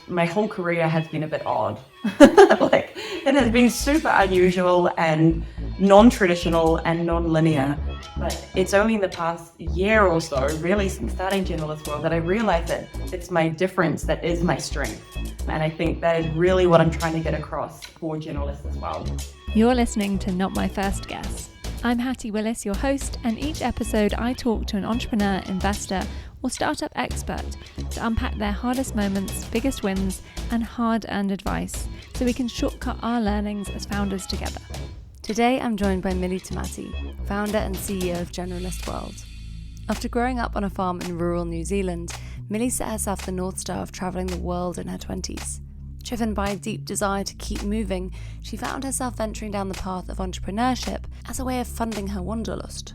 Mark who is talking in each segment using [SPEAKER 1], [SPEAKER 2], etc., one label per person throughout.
[SPEAKER 1] my whole career has been a bit odd. Like, it has been super unusual and non-traditional and non-linear. But it's only in the past year or so, really since starting Generalist World, that I realized that it's my difference that is my strength. And I think that is really what I'm trying to get across for generalists as well.
[SPEAKER 2] You're listening to Not My First Guess. I'm Hattie Willis, your host, and each episode I talk to an entrepreneur, investor, or startup expert to unpack their hardest moments, biggest wins, and hard-earned advice so we can shortcut our learnings as founders together. Today I'm joined by Milly Tamati, founder and CEO of Generalist World. After growing up on a farm in rural New Zealand, Milly set herself the North Star of travelling the world in her 20s. Driven by a deep desire to keep moving, she found herself venturing down the path of entrepreneurship as a way of funding her wanderlust.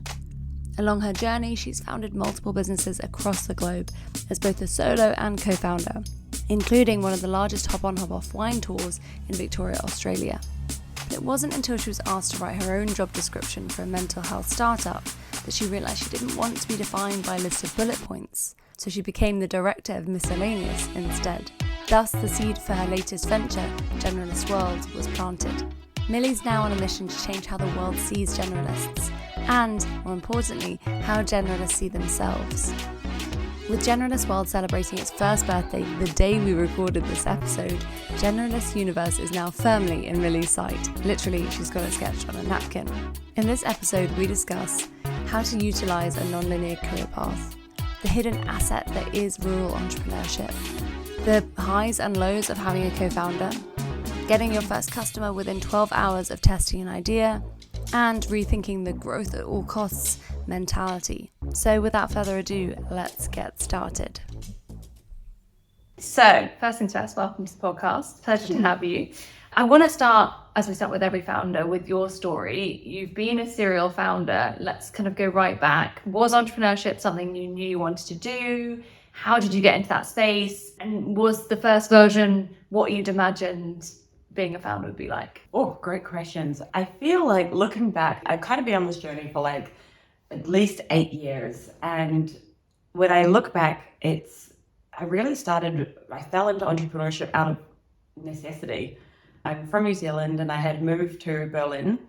[SPEAKER 2] Along her journey, she's founded multiple businesses across the globe as both a solo and co-founder, including one of the largest hop-on hop-off wine tours in Victoria, Australia. But it wasn't until she was asked to write her own job description for a mental health startup that she realised she didn't want to be defined by a list of bullet points, so she became the Director of Miscellaneous instead. Thus, the seed for her latest venture, Generalist World, was planted. Milly's now on a mission to change how the world sees generalists, and, more importantly, how generalists see themselves. With Generalist World celebrating its first birthday the day we recorded this episode, Generalist Universe is now firmly in Milly's sight. Literally, she's got it sketched on a napkin. In this episode, we discuss how to utilise a non-linear career path, the hidden asset that is rural entrepreneurship, the highs and lows of having a co-founder, getting your first customer within 12 hours of testing an idea, and rethinking the growth at all costs mentality. So without further ado, let's get started. So, first things first, welcome to the podcast. Pleasure to have you. I want to start, as we start with every founder, with your story. You've been a serial founder. Let's kind of go right back. Was entrepreneurship something you knew you wanted to do? How did you get into that space? And was the first version what you'd imagined being a founder would be like?
[SPEAKER 1] Oh, great questions. I feel like looking back, I've kind of been on this journey for like at least 8 years. And when I look back, I fell into entrepreneurship out of necessity. I'm from New Zealand and I had moved to Berlin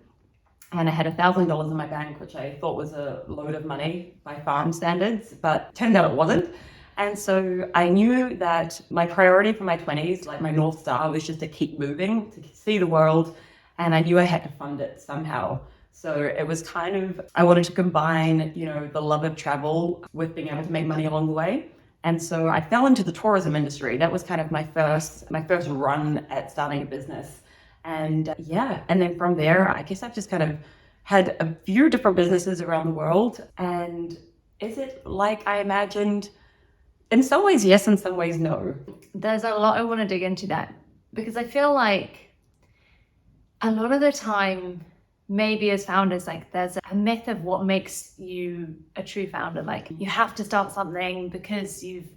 [SPEAKER 1] and I had $1,000 in my bank, which I thought was a load of money by farm standards, but turned out it wasn't. And so I knew that my priority for my 20s, like my North Star, was just to keep moving, to see the world. And I knew I had to fund it somehow. So it was kind of, I wanted to combine, the love of travel with being able to make money along the way. And so I fell into the tourism industry. That was kind of my first run at starting a business. And and then from there, I guess I've just kind of had a few different businesses around the world. And is it like I imagined? In some ways, yes. In some ways, no.
[SPEAKER 2] There's a lot I want to dig into that because I feel like a lot of the time, maybe as founders, like there's a myth of what makes you a true founder. Like you have to start something because you've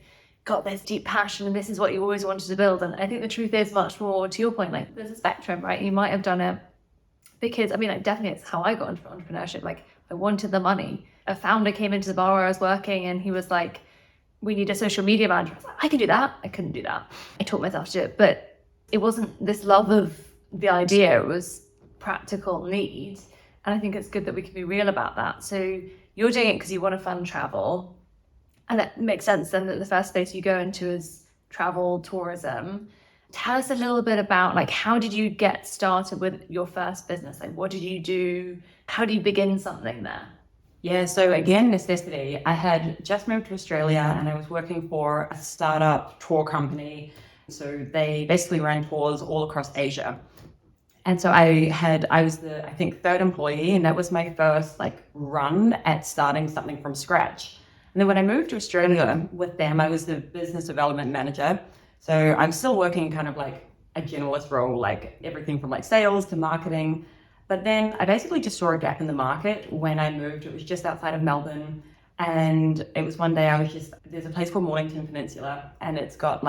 [SPEAKER 2] got this deep passion and this is what you always wanted to build. And I think the truth is much more to your point, like there's a spectrum, right? You might have done it because, definitely it's how I got into entrepreneurship. Like I wanted the money. A founder came into the bar where I was working and he was like, we need a social media manager. I was like, I can do that. I couldn't do that. I taught myself to do it, but it wasn't this love of the idea. It was practical need. And I think it's good that we can be real about that. So you're doing it because you want to fund travel. And that makes sense then that the first space you go into is travel, tourism. Tell us a little bit about like, how did you get started with your first business? Like, what did you do? How do you begin something there?
[SPEAKER 1] Yeah, so again, necessity. I had just moved to Australia and I was working for a startup tour company. So they basically ran tours all across Asia. And so I was the, third employee, and that was my first run at starting something from scratch. And then when I moved to Australia with them, I was the business development manager. So I'm still working kind of like a generalist role, like everything from sales to marketing. But then I basically just saw a gap in the market when I moved. It was just outside of Melbourne. And it was one day there's a place called Mornington Peninsula, and it's got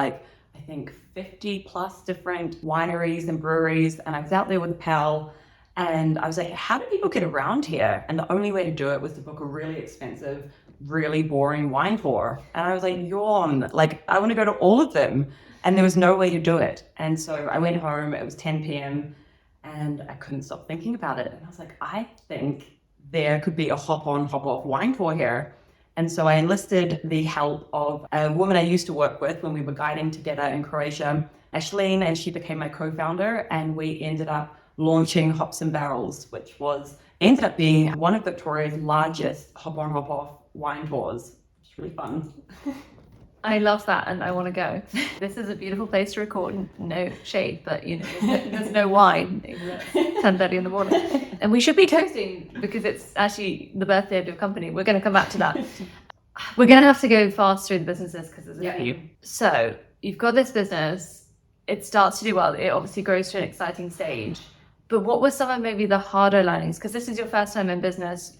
[SPEAKER 1] 50 plus different wineries and breweries. And I was out there with a pal and I was like, how do people get around here? And the only way to do it was to book a really expensive, really boring wine tour. And I was like, yawn, I want to go to all of them. and there was no way to do it. And so I went home, it was 10 p.m. and I couldn't stop thinking about it. And I was like, I think there could be a hop on, hop off wine tour here. And so I enlisted the help of a woman I used to work with when we were guiding together in Croatia, Ashleen, and she became my co-founder, and we ended up launching Hops and Barrels, which ended up being one of Victoria's largest hop on, hop off wine tours. It's really fun.
[SPEAKER 2] I love that, and I want to go. This is a beautiful place to record. No shade, but there's no wine. 10:30 in the morning, and we should be toasting because it's actually the birthday of your company. We're going to come back to that. We're going to have to go fast through the businesses because there's a few. So you've got this business. It starts to do well. It obviously grows to an exciting stage. But what were some of maybe the harder learnings? Because this is your first time in business.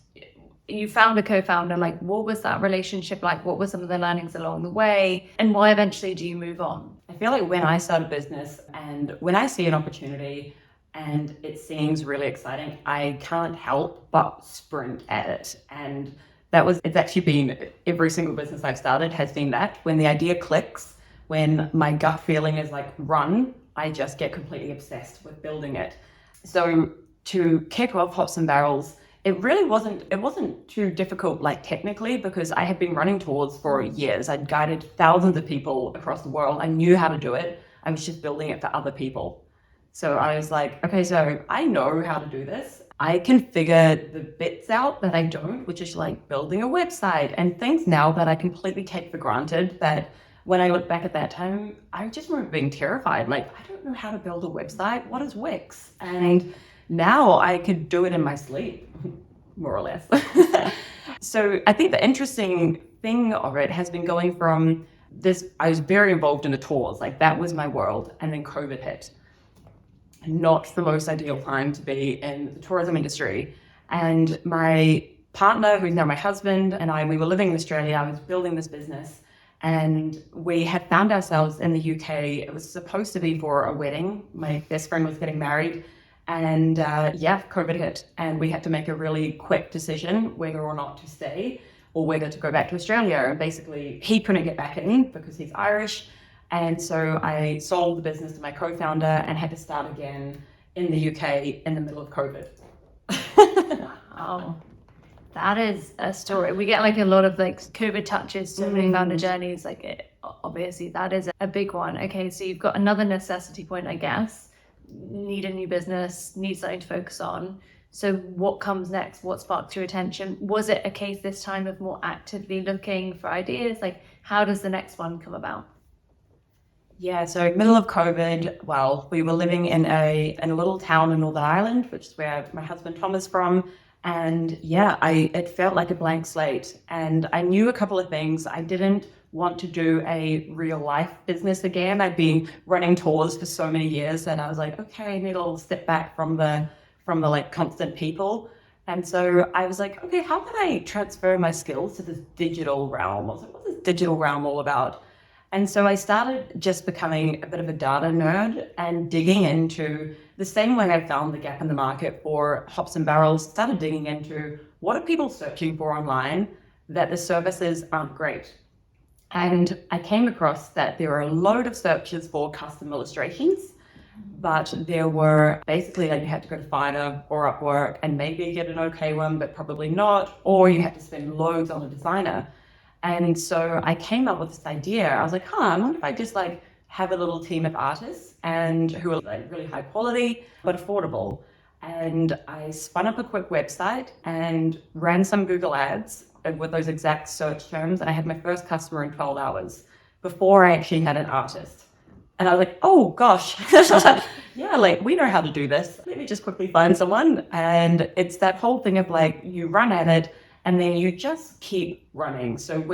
[SPEAKER 2] You found a co-founder. Like, what was that relationship like? What were some of the learnings along the way? And why eventually do you move on?
[SPEAKER 1] I feel like when I start a business and when I see an opportunity and it seems really exciting, I can't help but sprint at it. And it's actually been every single business I've started has been that. When the idea clicks, when my gut feeling is like run, I just get completely obsessed with building it. So to kick off Hops and Barrels, it wasn't too difficult, like technically, because I had been running tours for years. I'd guided thousands of people across the world. I knew how to do it. I was just building it for other people. So I was like, okay, so I know how to do this. I can figure the bits out that I don't, which is like building a website and things now that I completely take for granted, that when I look back at that time, I just remember being terrified. Like, I don't know how to build a website. What is Wix? And now I could do it in my sleep, more or less. So I think the interesting thing of it has been going from this, I was very involved in the tours, like that was my world. And then COVID hit. Not the most ideal time to be in the tourism industry. And my partner, who's now my husband, and we were living in Australia. I was building this business. And we had found ourselves in the UK. It was supposed to be for a wedding. My best friend was getting married. And COVID hit. And we had to make a really quick decision whether or not to stay or whether to go back to Australia. And basically, he couldn't get back in because he's Irish. And so I sold the business to my co-founder and had to start again in the UK in the middle of COVID.
[SPEAKER 2] Wow. That is a story. We get like a lot of like COVID touches, so many founder journeys. Like obviously that is a big one. Okay, so you've got another necessity point, I guess. Need a new business, need something to focus on. So what comes next? What sparked your attention? Was it a case this time of more actively looking for ideas? Like, how does the next one come about?
[SPEAKER 1] Yeah, so middle of COVID, well, we were living in a little town in Northern Ireland, which is where my husband Tom is from. And it felt like a blank slate. And I knew a couple of things. I didn't want to do a real life business again. I'd been running tours for so many years, and I was like, okay, I need a little step back from the like constant people. And so I was like, okay, how can I transfer my skills to this digital realm? I was like, what's this digital realm all about? And so I started just becoming a bit of a data nerd and digging into the same way I found the gap in the market for Hops and Barrels, started digging into what are people searching for online that the services aren't great. And I came across that there were a load of searches for custom illustrations, but there were basically like you had to go to Fiverr or Upwork and maybe get an okay one, but probably not, or you had to spend loads on a designer. And so I came up with this idea. I was like, I wonder if I just like have a little team of artists and who are like really high quality, but affordable. And I spun up a quick website and ran some Google ads with those exact search terms. And I had my first customer in 12 hours before I actually had an artist. And I was like, oh gosh, yeah, like we know how to do this. Let me just quickly find someone. And it's that whole thing of like, you run at it and then you just keep running. So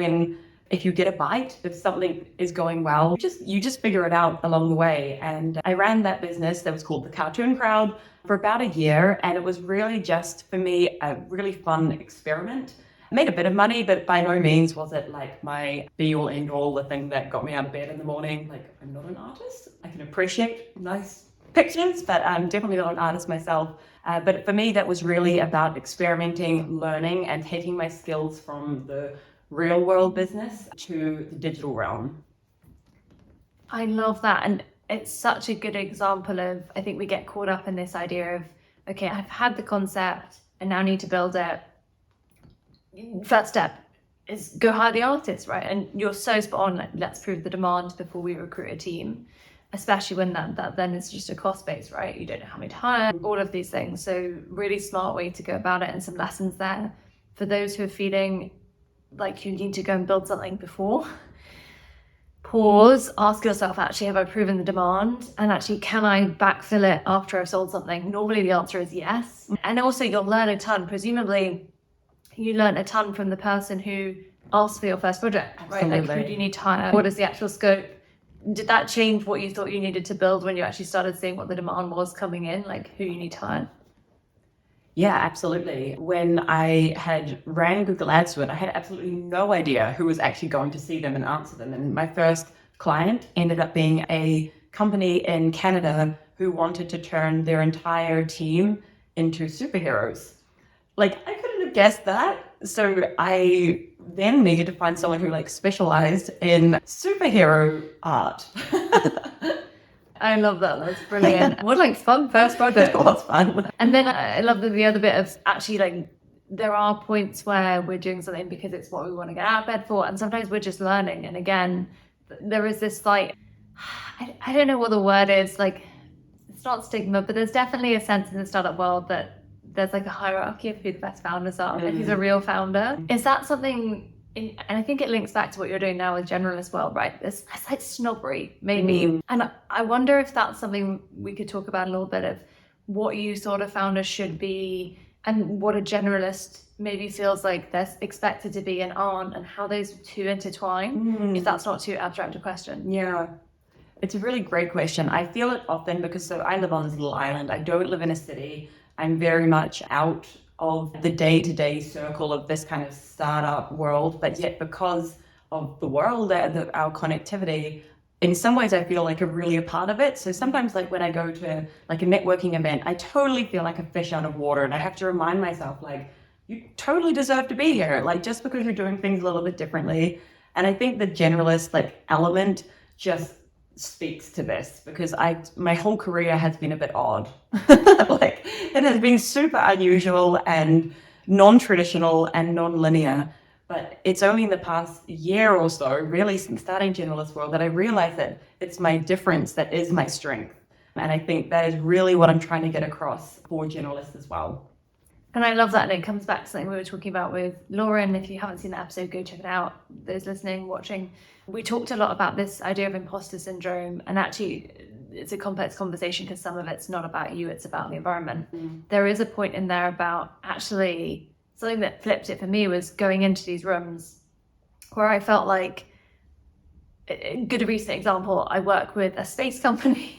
[SPEAKER 1] if you get a bite, if something is going well, you just figure it out along the way. And I ran that business that was called The Cartoon Crowd for about a year. And it was really just, for me, a really fun experiment. I made a bit of money, but by no means was it like my be all end all, the thing that got me out of bed in the morning. Like, I'm not an artist. I can appreciate nice pictures, but I'm definitely not an artist myself. But for me, that was really about experimenting, learning, and taking my skills from the real world business to the digital realm.
[SPEAKER 2] I love that. And it's such a good example of, I think we get caught up in this idea of, okay, I've had the concept, I now need to build it. First step is go hire the artist, right? And you're so spot on, like, let's prove the demand before we recruit a team, especially when that then is just a cost base, right? You don't know how many to hire, all of these things. So really smart way to go about it, and some lessons there for those who are feeling like you need to go and build something before. Pause, ask yourself, actually, have I proven the demand? And actually, can I backfill it after I've sold something? Normally the answer is yes. And also you'll learn a ton. Presumably you learn a ton from the person who asked for your first project, right?
[SPEAKER 1] Absolutely.
[SPEAKER 2] Like, who do you need to hire? What is the actual scope? Did that change what you thought you needed to build when you actually started seeing what the demand was coming in, like who you need to hire?
[SPEAKER 1] Yeah, absolutely. When I had ran Google Ads to it, I had absolutely no idea who was actually going to see them and answer them. And my first client ended up being a company in Canada who wanted to turn their entire team into superheroes. Like, I couldn't have guessed that. So I then needed to find someone who like specialized in superhero art.
[SPEAKER 2] I love that. That's brilliant. What like fun first project.
[SPEAKER 1] It was fun.
[SPEAKER 2] And then I love the other bit of actually, like, there are points where we're doing something because it's what we want to get out of bed for, and sometimes we're just learning. And again, there is this like, I don't know what the word is, like, it's not stigma, but there's definitely a sense in the startup world that there's like a hierarchy of who the best founders are, and who's a real founder. Is that something? And I think it links back to what you're doing now with Generalist World, right? It's like snobbery, maybe. And I wonder if that's something we could talk about a little bit of what you thought a founder should be and what a generalist maybe feels like they're expected to be and aren't, and how those two intertwine, if that's not too abstract a question.
[SPEAKER 1] Yeah, it's a really great question. I feel it often because I live on this little island. I don't live in a city. I'm very much out of the day-to-day circle of this kind of startup world, but yet because of the world and our connectivity, in some ways I feel like I'm really a part of it. So sometimes, like when I go to like a networking event, I totally feel like a fish out of water, and I have to remind myself, like, you totally deserve to be here, like just because you're doing things a little bit differently. And I think the generalist like element just speaks to this, because my whole career has been a bit odd. Like, it has been super unusual and non-traditional and non-linear. But it's only in the past year or so, really since starting Generalist World, that I realized that it's my difference that is my strength. And I think that is really what I'm trying to get across for generalists as well.
[SPEAKER 2] And I love that. And it comes back to something we were talking about with Lauren. If you haven't seen that episode, go check it out. Those listening, watching, we talked a lot about this idea of imposter syndrome. And actually, it's a complex conversation because some of it's not about you, it's about the environment. There is a point in there about actually something that flipped it for me was going into these rooms where I felt like, a good recent example, I work with a space company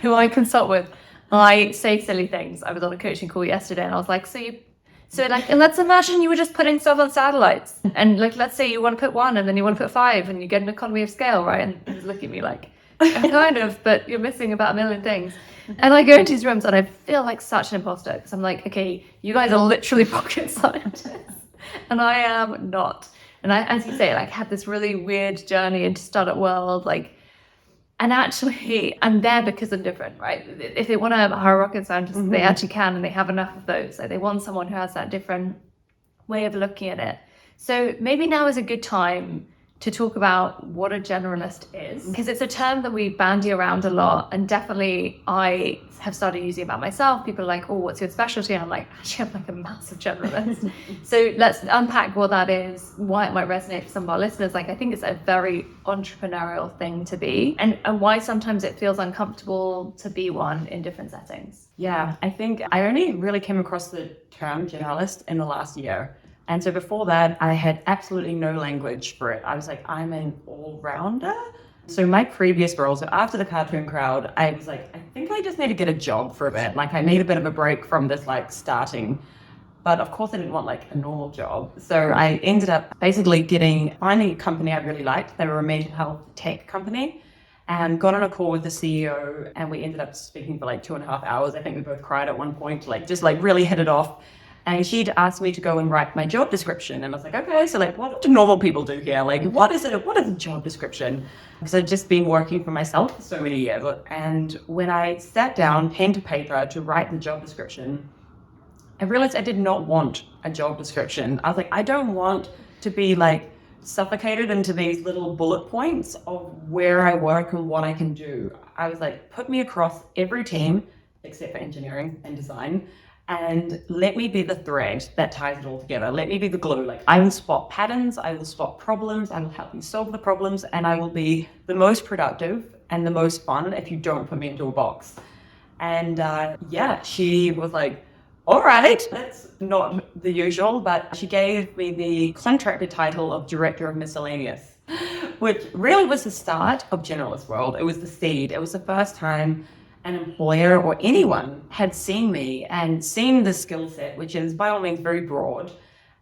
[SPEAKER 2] who I consult with. I say silly things. I was on a coaching call yesterday and I was like, so like, let's imagine you were just putting stuff on satellites. And like, let's say you want to put 1 and then you want to put 5 and you get an economy of scale, right? And he's looking at me like, kind of, but you're missing about 1 million things. And I go into these rooms and I feel like such an imposter because I'm like, okay, you guys are literally rocket scientists and I am not. And I, as you say, like, had this really weird journey into startup world, like, and actually, I'm there because I'm different, right? If they want to hire rocket scientists, they actually can, and they have enough of those. So they want someone who has that different way of looking at it. So maybe now is a good time to talk about what a generalist is, because it's a term that we bandy around a lot, and definitely I have started using it about myself. People are like, oh, what's your specialty? And I'm like, actually, I'm like a massive generalist. So let's unpack what that is, why it might resonate for some of our listeners. Like, I think it's a very entrepreneurial thing to be, and why sometimes it feels uncomfortable to be one in different settings.
[SPEAKER 1] Yeah, I think I only really came across the term generalist in the last year. And so before that, I had absolutely no language for it. I was like, I'm an all-rounder. So my previous role, so after the cartoon crowd, I was like, I think I just need to get a job for a bit. Like, I need a bit of a break from this, like, starting. But of course, I didn't want, like, a normal job. So I ended up basically finding a company I really liked. They were a mental health tech company. And got on a call with the CEO, and we ended up speaking for like 2.5 hours. I think we both cried at one point, like, just like really hit it off. And she'd asked me to go and write my job description. And I was like, okay, so like, what do normal people do here? Like, what is it? What is a job description? Because I'd just been working for myself for so many years. And when I sat down, pen to paper, to write the job description, I realized I did not want a job description. I was like, I don't want to be like suffocated into these little bullet points of where I work and what I can do. I was like, put me across every team except for engineering and design, and let me be the thread that ties it all together. Let me be the glue. Like, I will spot patterns, I will spot problems, I will help you solve the problems, and I will be the most productive and the most fun if you don't put me into a box. And she was like, all right, that's not the usual, but she gave me the contracted title of Director of Miscellaneous, which really was the start of Generalist World. It was the seed. It was the first time an employer or anyone had seen me and seen the skill set, which is by all means very broad,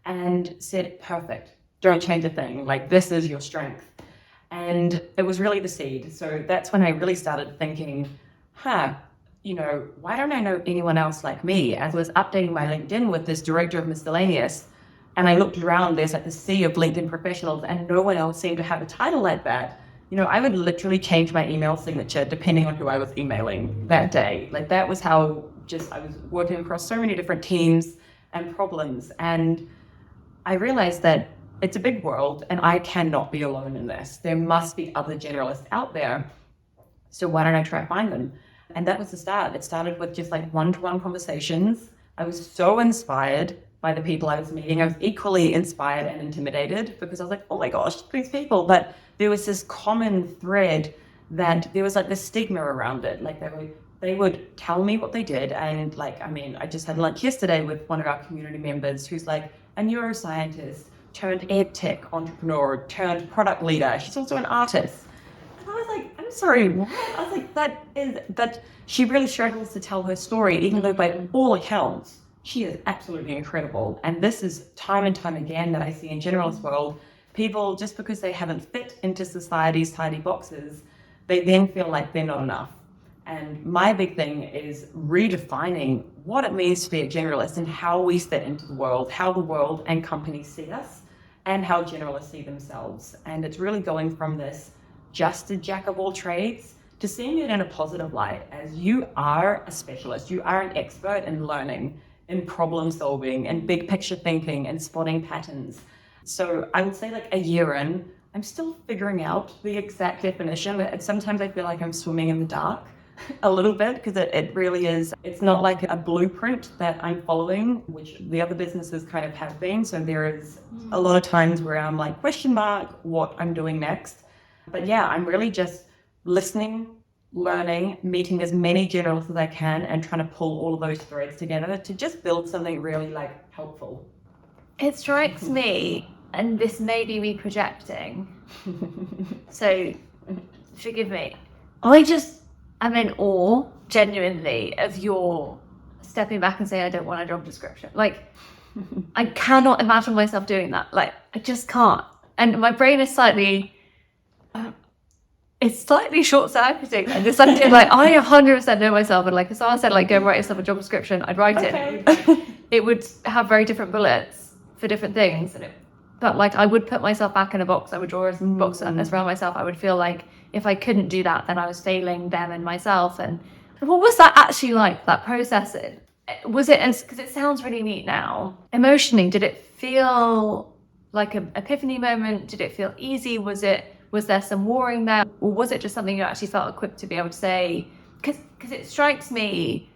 [SPEAKER 1] and said, perfect, don't change a thing. Like, this is your strength. And it was really the seed. So that's when I really started thinking, why don't I know anyone else like me? As I was updating my LinkedIn with this Director of Miscellaneous, and I looked around, there's like the sea of LinkedIn professionals, and no one else seemed to have a title like that. I would literally change my email signature depending on who I was emailing that day. Like, that was how I was working across so many different teams and problems. And I realized that it's a big world and I cannot be alone in this. There must be other generalists out there. So why don't I try to find them? And that was the start. It started with just like one-to-one conversations. I was so inspired by the people I was meeting. I was equally inspired and intimidated because I was like, oh my gosh, these people. But there was this common thread that there was like this stigma around it. Like, they would tell me what they did. And like, I just had lunch yesterday with one of our community members who's like a neuroscientist turned ed tech entrepreneur turned product leader. She's also an artist. And I was like, I'm sorry, what? I was like, that she really struggles to tell her story, even though by all accounts, she is absolutely incredible. And this is time and time again that I see in Generalist World. People, just because they haven't fit into society's tidy boxes, they then feel like they're not enough. And my big thing is redefining what it means to be a generalist and how we fit into the world, how the world and companies see us, and how generalists see themselves. And it's really going from this just a jack of all trades to seeing it in a positive light, as you are a specialist, you are an expert in learning, in problem solving, and big picture thinking, and spotting patterns. So I would say, like, a year in, I'm still figuring out the exact definition. Sometimes I feel like I'm swimming in the dark a little bit, because it really is. It's not like a blueprint that I'm following, which the other businesses kind of have been. So there is a lot of times where I'm like, question mark, what I'm doing next. But yeah, I'm really just listening, learning, meeting as many generalists as I can, and trying to pull all of those threads together to just build something really like helpful.
[SPEAKER 2] It strikes me, and this may be me projecting, so forgive me, I'm in awe, genuinely, of your stepping back and saying, I don't want a job description. Like, I cannot imagine myself doing that. Like, I just can't. And my brain is slightly short-circuiting. And this idea, like, I 100% know myself. And like, if someone said, like, go write yourself a job description, I'd write it. It would have very different bullets for different things. But like, I would put myself back in a box. I would draw a box around myself. I would feel like if I couldn't do that, then I was failing them and myself. And what was that actually like, that process? Was it, because it sounds really neat now, emotionally, did it feel like an epiphany moment? Did it feel easy? Was there some warring there? Or was it just something you actually felt equipped to be able to say? Because it strikes me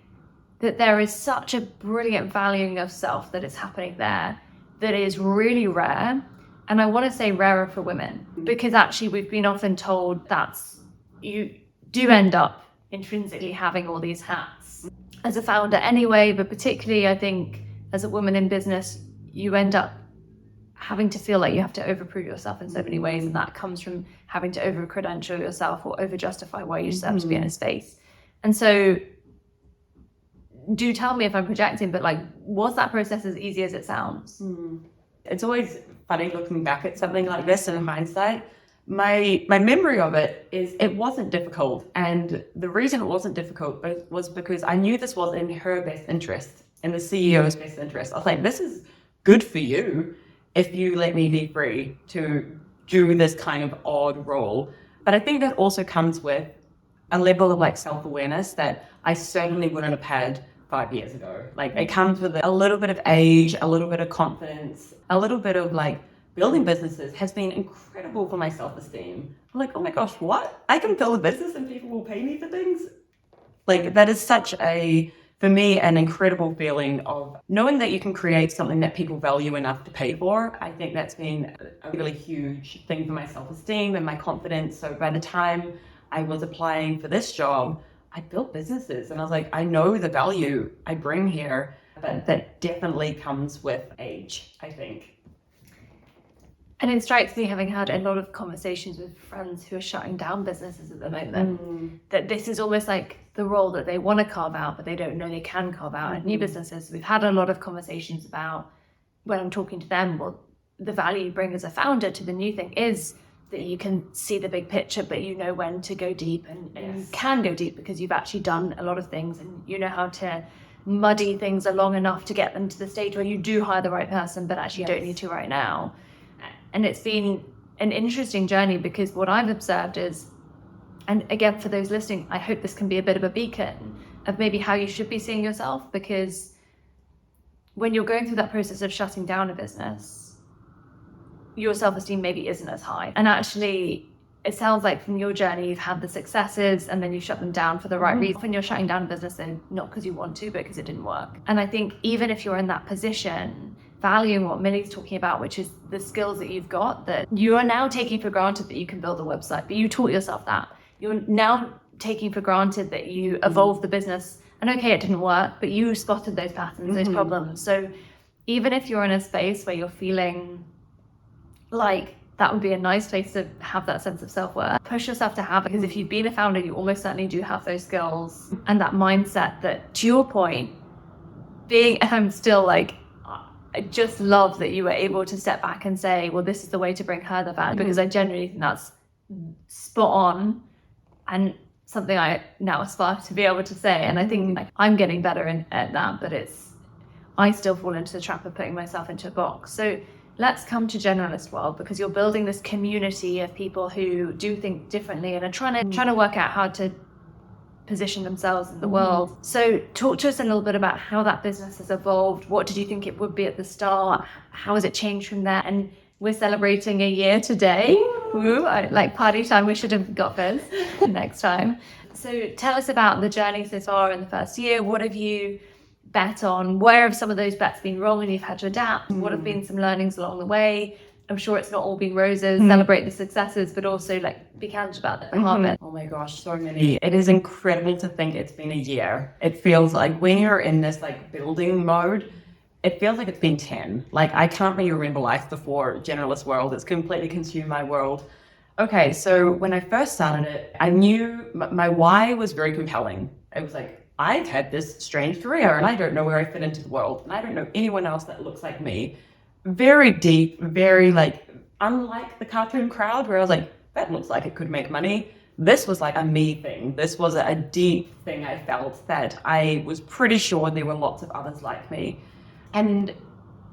[SPEAKER 2] that there is such a brilliant valuing of self that is happening there that is really rare. And I want to say rarer for women, because actually we've been often told that you do end up intrinsically having all these hats as a founder anyway, but particularly I think as a woman in business, you end up having to feel like you have to overprove yourself in so many ways, and that comes from having to over-credential yourself or over-justify why you deserve to be in a space. And so do tell me if I'm projecting, but like, was that process as easy as it sounds?
[SPEAKER 1] It's always funny looking back at something like this in hindsight. My memory of it is it wasn't difficult. And the reason it wasn't difficult was because I knew this was in her best interest. in the CEO's best interest. I was like, this is good for you if you let me be free to do this kind of odd role. But I think that also comes with a level of like self-awareness that I certainly wouldn't have had 5 years ago. Like it comes with a little bit of age, a little bit of confidence, a little bit of like building businesses has been incredible for my self-esteem. I'm like, oh my gosh, what? I can build a business and people will pay me for things? Like that is such a, for me, an incredible feeling of knowing that you can create something that people value enough to pay for. I think that's been a really huge thing for my self-esteem and my confidence. So by the time I was applying for this job, I built businesses and I was like, I know the value I bring here, but that definitely comes with age, I think.
[SPEAKER 2] And it strikes me, having had a lot of conversations with friends who are shutting down businesses at the moment, that this is almost like the role that they want to carve out, but they don't know they can carve out at new businesses. We've had a lot of conversations about, when I'm talking to them, well, the value you bring as a founder to the new thing is that you can see the big picture, but you know when to go deep, and you can go deep because you've actually done a lot of things and you know how to muddy things along enough to get them to the stage where you do hire the right person, but actually you don't need to right now. And it's been an interesting journey because what I've observed is, and again, for those listening, I hope this can be a bit of a beacon of maybe how you should be seeing yourself, because when you're going through that process of shutting down a business, your self-esteem maybe isn't as high. And actually, it sounds like from your journey, you've had the successes and then you shut them down for the right reason. When you're shutting down a business, then not because you want to, but because it didn't work. And I think even if you're in that position, valuing what Milly's talking about, which is the skills that you've got, that you are now taking for granted that you can build a website, but you taught yourself that. You're now taking for granted that you evolved the business, and okay, it didn't work, but you spotted those patterns, those problems. So even if you're in a space where you're feeling like that would be a nice place to have that sense of self-worth, push yourself to have it, because if you've been a founder, you almost certainly do have those skills and that mindset that, to your point, being, I'm still like, I just love that you were able to step back and say, well, this is the way to bring her the value, because I genuinely think that's spot on and something I now aspire to be able to say. And I think like I'm getting better at that, but I still fall into the trap of putting myself into a box. So let's come to Generalist World, because you're building this community of people who do think differently and are trying to work out how to position themselves in the world. So talk to us a little bit about how that business has evolved. What did you think it would be at the start? How has it changed from there? And we're celebrating a year today. Woo, like party time, we should have got this next time. So tell us about the journey so far in the first year. What have you bet on? Where have some of those bets been wrong and you've had to adapt? What have been some learnings along the way? I'm sure it's not all been roses. Celebrate the successes, but also like be candid about the hard bit.
[SPEAKER 1] Oh my gosh, so many. It is incredible to think it's been a year. It feels like when you're in this like building mode, it feels like it's been 10. Like I can't really remember life before Generalist World. It's completely consumed my world. Okay, so when I first started it, I knew my why was very compelling. It was like, I've had this strange career and I don't know where I fit into the world. And I don't know anyone else that looks like me. Very deep, very like, unlike the cartoon crowd where I was like, that looks like it could make money. This was like a me thing. This was a deep thing I felt that I was pretty sure there were lots of others like me. And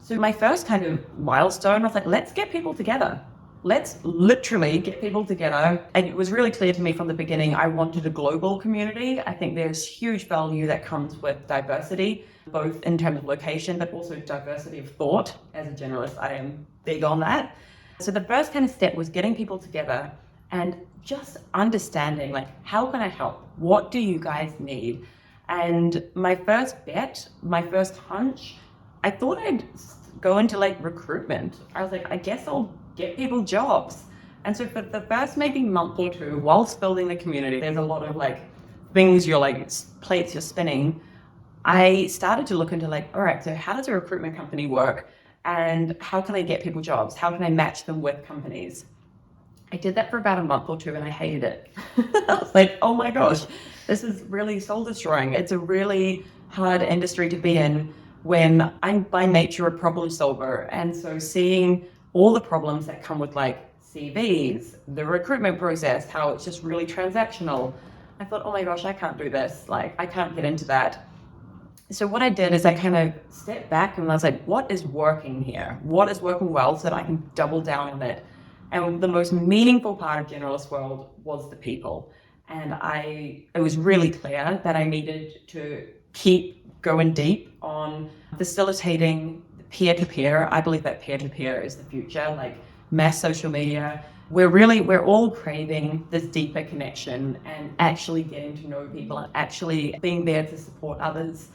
[SPEAKER 1] so my first kind of milestone was like, let's get people together. Let's literally get people together. And it was really clear to me from the beginning, I wanted a global community. I think there's huge value that comes with diversity, both in terms of location, but also diversity of thought. As a generalist, I am big on that. So the first kind of step was getting people together and just understanding, like, how can I help? What do you guys need? And my first bet, my first hunch, I thought I'd go into like recruitment. I was like, I guess I'll get people jobs. And so for the first maybe month or two, whilst building the community, there's a lot of like things you're like, plates you're spinning. I started to look into like, all right, so how does a recruitment company work? And how can I get people jobs? How can I match them with companies? I did that for about a month or two and I hated it. I was like, oh my gosh, this is really soul destroying. It's a really hard industry to be in when I'm by nature a problem solver. And so seeing all the problems that come with like CVs, the recruitment process, how it's just really transactional, I thought, oh my gosh, I can't do this. Like, I can't get into that. So what I did is I kind of stepped back and I was like, what is working here? What is working well so that I can double down on it? And the most meaningful part of Generalist World was the people. And it was really clear that I needed to keep going deep on facilitating peer-to-peer. I believe that peer-to-peer is the future, like mass social media. We're all craving this deeper connection and actually getting to know people and actually being there to support others.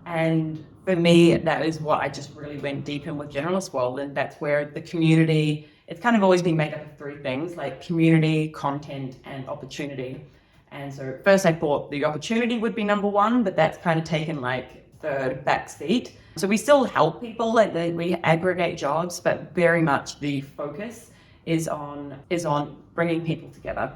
[SPEAKER 1] And for me, that is what I just really went deep in with Generalist World. And that's where the community, it's kind of always been made up of three things, like community, content, and opportunity. And so first I thought the opportunity would be number one, but that's kind of taken like third back seat. So we still help people, like we aggregate jobs, but very much the focus is on bringing people together.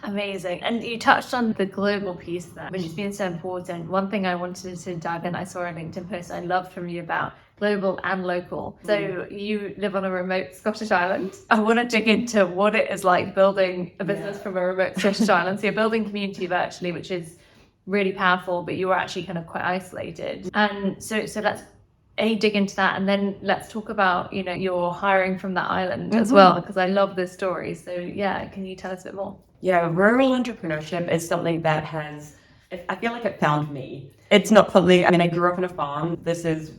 [SPEAKER 2] Amazing. And you touched on the global piece there, which has been so important. One thing I wanted to dive in, I saw a LinkedIn post I loved from you about global and local. So you live on a remote Scottish island. I want to dig into what it is like building a business from a remote Scottish island. So you're building community virtually, which is really powerful, but you were actually kind of quite isolated. And so let's dig into that, and then let's talk about, your hiring from that island as well, because I love this story. So yeah, can you tell us a bit more?
[SPEAKER 1] Yeah, rural entrepreneurship is something that I feel like it found me. It's not something, I grew up on a farm. This is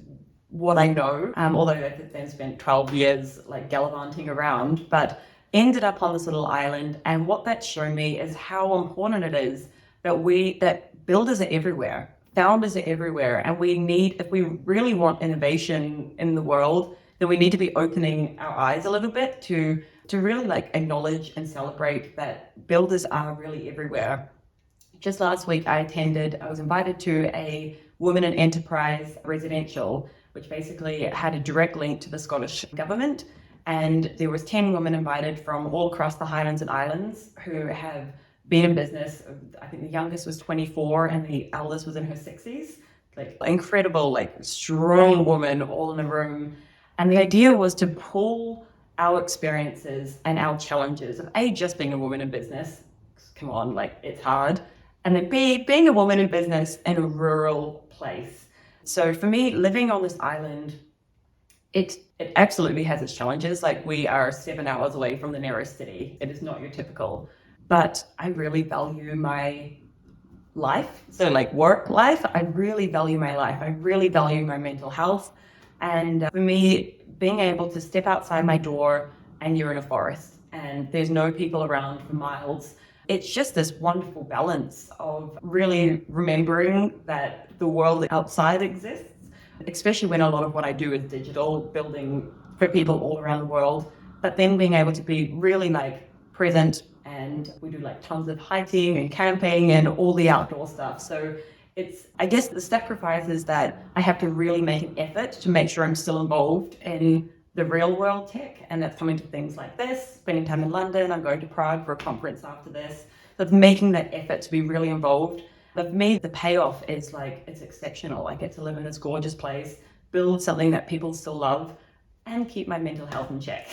[SPEAKER 1] what I know, although I've then spent 12 years like gallivanting around, but ended up on this little island. And what that's shown me is how important it is that builders are everywhere, founders are everywhere. And if we really want innovation in the world, then we need to be opening our eyes a little bit to really like acknowledge and celebrate that builders are really everywhere. Just last week, I was invited to a Women in Enterprise residential, which basically had a direct link to the Scottish government. And there was 10 women invited from all across the Highlands and Islands who have been in business. I think the youngest was 24 and the eldest was in her 60s. Like incredible, like strong woman all in a room. And the idea was to pull our experiences and our challenges of just being a woman in business. Come on, like it's hard. And then being a woman in business in a rural place. So for me, living on this island, it absolutely has its challenges. Like we are 7 hours away from the nearest city. It is not your typical, but I really value my life. So like work life, I really value my life. I really value my mental health. And for me, being able to step outside my door and you're in a forest and there's no people around for miles, it's just this wonderful balance of really remembering that the world outside exists, especially when a lot of what I do is digital, building for people all around the world, but then being able to be really like present. And we do like tons of hiking and camping and all the outdoor stuff. So I guess the sacrifice is that I have to really make an effort to make sure I'm still involved in the real world tech. And that's coming to things like this, spending time in London. I'm going to Prague for a conference after this. So it's making that effort to be really involved. But for me, the payoff is like, it's exceptional. I get to live in this gorgeous place, build something that people still love, and keep my mental health in check.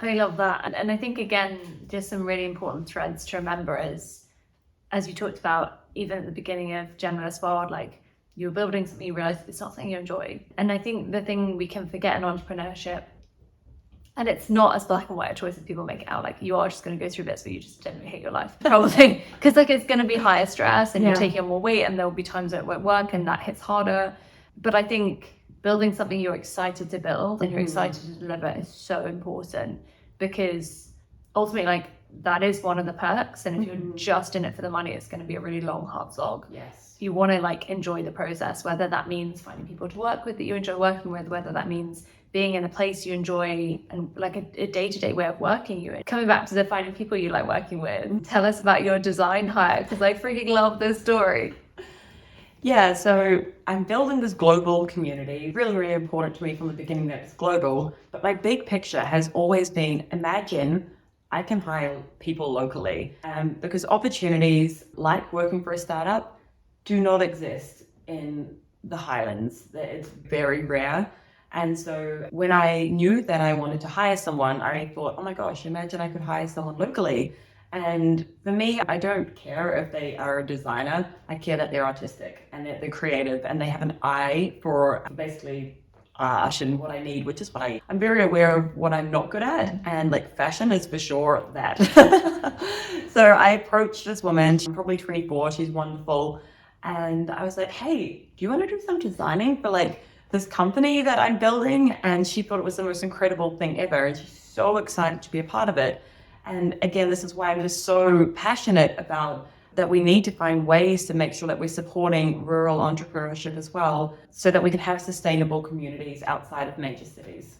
[SPEAKER 2] I love that. And I think, again, just some really important threads to remember is, as you talked about, even at the beginning of Generalist World, like you're building something, you realize it's not something you enjoy. And I think the thing we can forget in entrepreneurship, and it's not as black and white a choice as people make it out, like you are just going to go through bits where you just generally hate your life, probably. Because like it's going to be higher stress and you're taking on more weight and there will be times that it won't work and that hits harder. But I think building something you're excited to build and you're excited to deliver is so important, because ultimately, like, that is one of the perks. And if you're just in it for the money, it's going to be a really long, hard slog.
[SPEAKER 1] Yes.
[SPEAKER 2] You want to like enjoy the process, whether that means finding people to work with that you enjoy working with, whether that means being in a place you enjoy and like a day-to-day way of working you in. Coming back to the finding people you like working with, tell us about your design hire, because I freaking love this story.
[SPEAKER 1] Yeah, so I'm building this global community. Really, really important to me from the beginning that it's global. But my big picture has always been, imagine I can hire people locally. Because opportunities like working for a startup do not exist in the Highlands. It's very rare. And so when I knew that I wanted to hire someone, I thought, oh my gosh, imagine I could hire someone locally. And for me, I don't care if they are a designer. I care that they're artistic and that they're creative and they have an eye for basically art and what I need, which is why I'm very aware of what I'm not good at. And like fashion is for sure that. So I approached this woman, she's probably 24, she's wonderful. And I was like, hey, do you want to do some designing for like this company that I'm building? And she thought it was the most incredible thing ever. And she's so excited to be a part of it. And again, this is why I'm just so passionate about that we need to find ways to make sure that we're supporting rural entrepreneurship as well, so that we can have sustainable communities outside of major cities.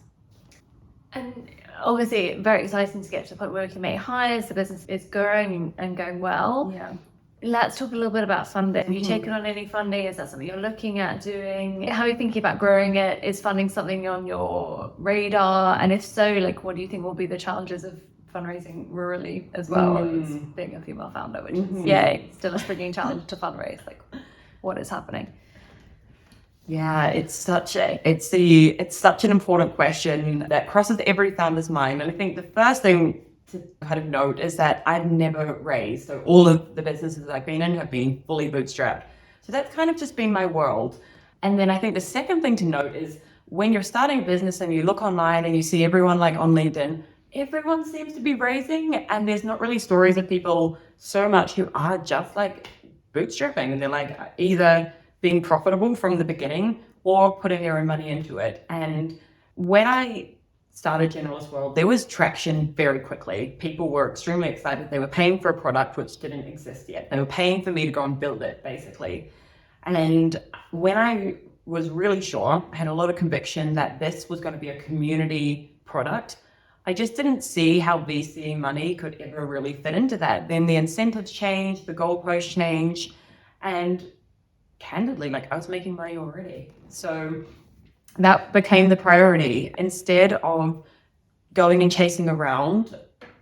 [SPEAKER 2] And obviously, very exciting to get to the point where we can make hires, the business is growing and going well.
[SPEAKER 1] Yeah.
[SPEAKER 2] Let's talk a little bit about funding. Have you taken on any funding? Is that something you're looking at doing? How are you thinking about growing it? Is funding something on your radar? And if so, like, what do you think will be the challenges of fundraising rurally as well as being a female founder, which is yay, still a springing challenge to fundraise? Like, what is happening?
[SPEAKER 1] Yeah, it's such an important question that crosses every founder's mind. And I think the first thing to kind of note is that I've never raised. So all of the businesses I've been in have been fully bootstrapped. So that's kind of just been my world. And then I think the second thing to note is when you're starting a business and you look online and you see everyone like on LinkedIn, everyone seems to be raising, and there's not really stories of people so much who are just like bootstrapping, and they're like either being profitable from the beginning or putting their own money into it. And when I started Generalist World, there was traction very quickly. People were extremely excited. They were paying for a product which didn't exist yet. They were paying for me to go and build it, basically. And when I was really sure, I had a lot of conviction that this was going to be a community product, I just didn't see how VC money could ever really fit into that. Then the incentives changed, the goalposts changed, and candidly, like I was making money already. So that became the priority. Instead of going and chasing around,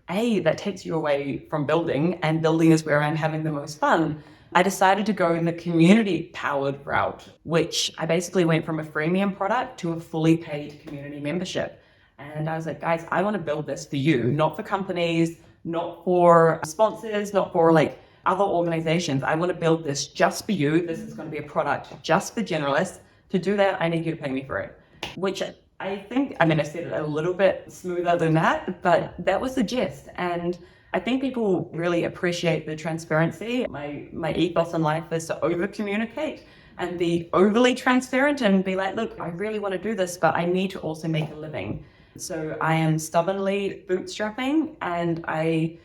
[SPEAKER 1] that takes you away from building, and building is where I'm having the most fun. I decided to go in the community-powered route, which I basically went from a freemium product to a fully paid community membership. And I was like, guys, I want to build this for you, not for companies, not for sponsors, not for like other organizations. I want to build this just for you. This is going to be a product just for generalists. To do that, I need you to pay me for it, which I think, I said it a little bit smoother than that, but that was the gist. And I think people really appreciate the transparency. My ethos in life is to over communicate and be overly transparent and be like, look, I really want to do this, but I need to also make a living. So I am stubbornly bootstrapping, and I